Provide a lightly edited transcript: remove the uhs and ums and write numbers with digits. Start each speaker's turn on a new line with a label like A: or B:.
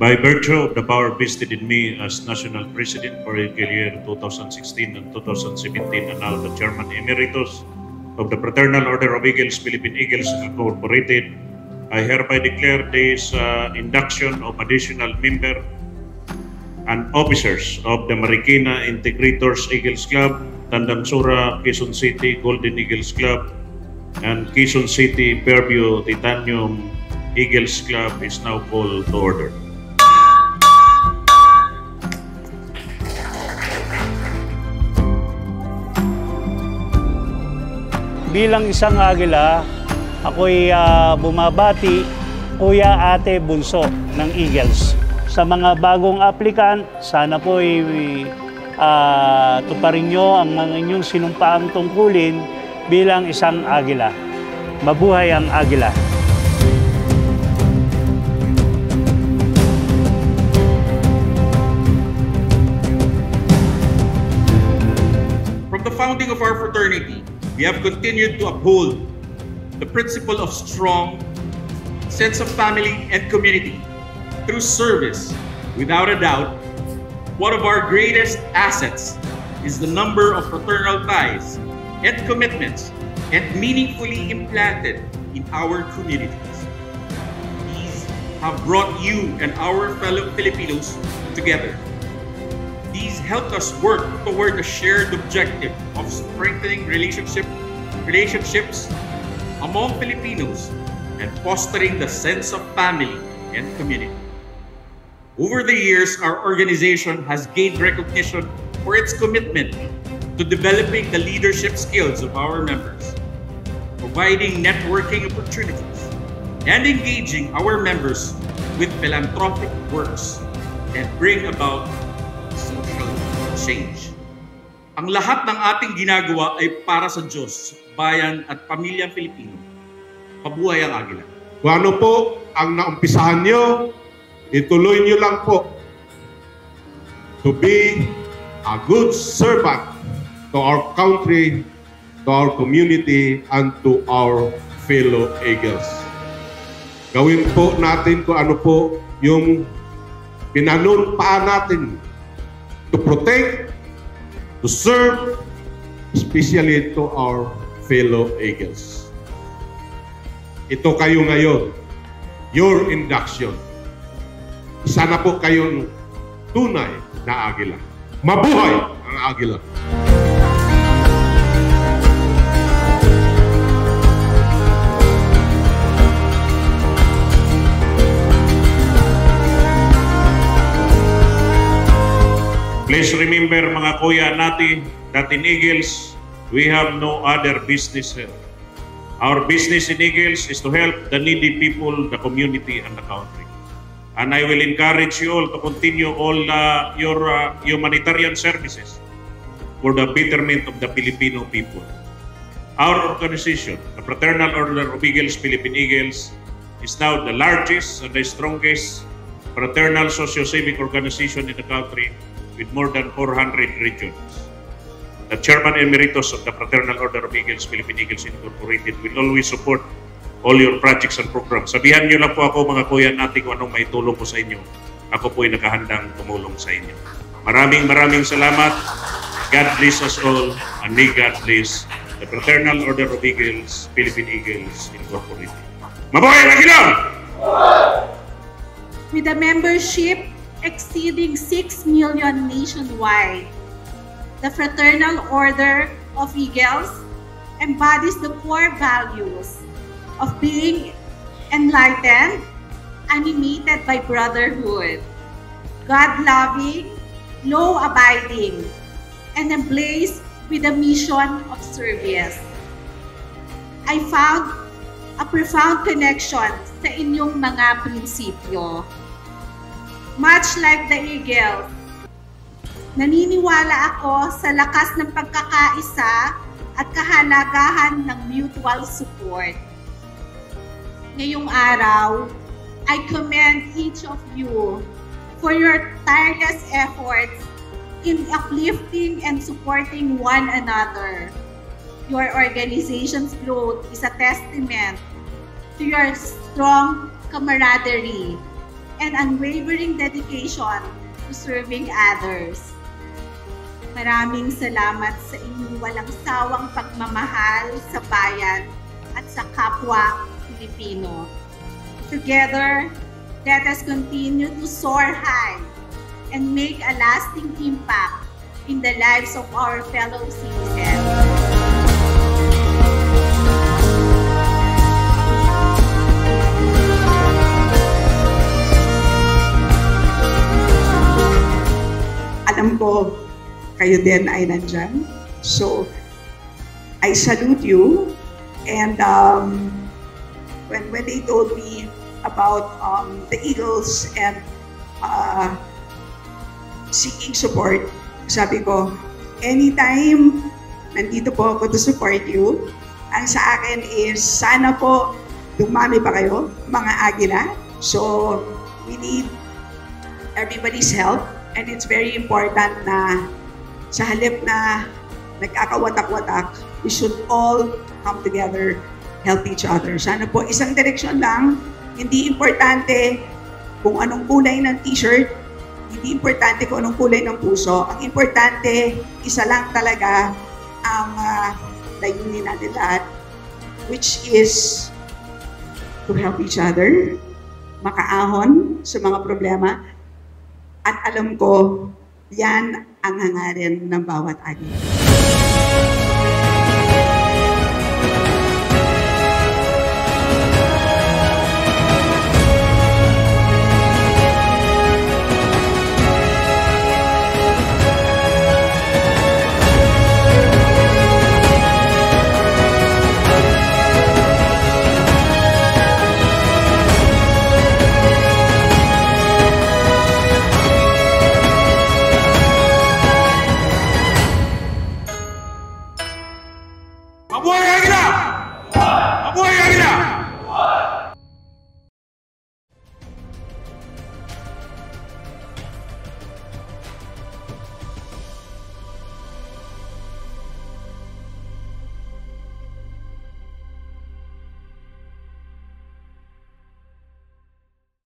A: By virtue of the power vested in me as National President for the year 2016 and 2017 and now the Chairman Emeritus of the Fraternal Order of Eagles, Philippine Eagles Incorporated, I hereby declare this induction of additional member and officers of the Marikina Integrators Eagles Club, Tandansura, Quezon City Golden Eagles Club, and Quezon City Fairview Titanium Eagles Club is now called to order.
B: Bilang isang Agila, ako'y bumabati, kuya, ate, bunso ng Eagles. Sa mga bagong aplikant, sana po'y tuparin nyo ang mga inyong sinumpaang tungkulin bilang isang Agila. Mabuhay ang Agila!
C: From the founding of our fraternity, we have continued to uphold the principle of strong sense of family and community through service. Without a doubt, one of our greatest assets is the number of fraternal ties and commitments and meaningfully implanted in our communities. These have brought you and our fellow Filipinos together. These helped us work toward a shared objective of strengthening relationships among Filipinos and fostering the sense of family and community. Over the years, our organization has gained recognition for its commitment to developing the leadership skills of our members, providing networking opportunities, and engaging our members with philanthropic works that bring about social change. Ang lahat ng ating ginagawa ay para sa Diyos, bayan at pamilyang Pilipino. Mabuhay ang Agila.
D: Kung ano po ang naumpisahan nyo, ituloy nyo lang po to be a good servant to our country, to our community, and to our fellow Eagles. Gawin po natin kung ano po yung pinanumpaan natin to protect, to serve, especially to our fellow Eagles. Ito kayo ngayon, your induction. Isa na po kayong tunay na Agila. Mabuhay ang Agila!
A: Please remember mga kuya natin, that in Eagles, we have no other business here. Our business in Eagles is to help the needy people, the community, and the country. And I will encourage you all to continue all your humanitarian services for the betterment of the Filipino people. Our organization, the Fraternal Order of Eagles, Philippine Eagles, is now the largest and the strongest fraternal socio-civic organization in the country, with more than 400 regions. The Chairman Emeritus of the Fraternal Order of Eagles, Philippine Eagles Incorporated, will always support all your projects and programs. Sabihan niyo lang po ako mga kuya natin kung anong maitulong ko sa inyo. Ako po ay nakahandang tumulong sa inyo. Maraming salamat. God bless us all, and may God bless the Fraternal Order of Eagles, Philippine Eagles Incorporated. Mabuhay ang Agila!
E: With a membership exceeding 6 million nationwide, the Fraternal Order of Eagles embodies the core values of being enlightened, animated by brotherhood, God-loving, law-abiding, and embraced with a mission of service. I found a profound connection sa inyong mga prinsipyo. Much like the Eagles, naniniwala ako sa lakas ng pagkakaisa at kahalagahan ng mutual support. Ngayong araw, I commend each of you for your tireless efforts in uplifting and supporting one another. Your organization's growth is a testament to your strong camaraderie and unwavering dedication to serving others. Maraming salamat sa inyong walang sawang pagmamahal sa bayan at sa kapwa Pilipino. Together, let us continue to soar high and make a lasting impact in the lives of our fellow citizens.
F: Alam ko, kayo din ay nandyan. So, I salute you. And when they told me about the Eagles and seeking support, sabi ko, anytime nandito po ako to support you, ang sa akin is sana po dumami pa kayo, mga Agila. So, we need everybody's help. And it's very important na sa halip na nagkakawatak-watak, we should all come together, help each other. Sana po isang direksyon lang, hindi importante kung anong kulay ng t-shirt, hindi importante kung anong kulay ng puso. Ang importante, isa lang talaga ang layunin natin lahat, which is to help each other, makaahon sa mga problema. At alam ko, yan ang hangarin ng bawat Agila.
D: Mabuhay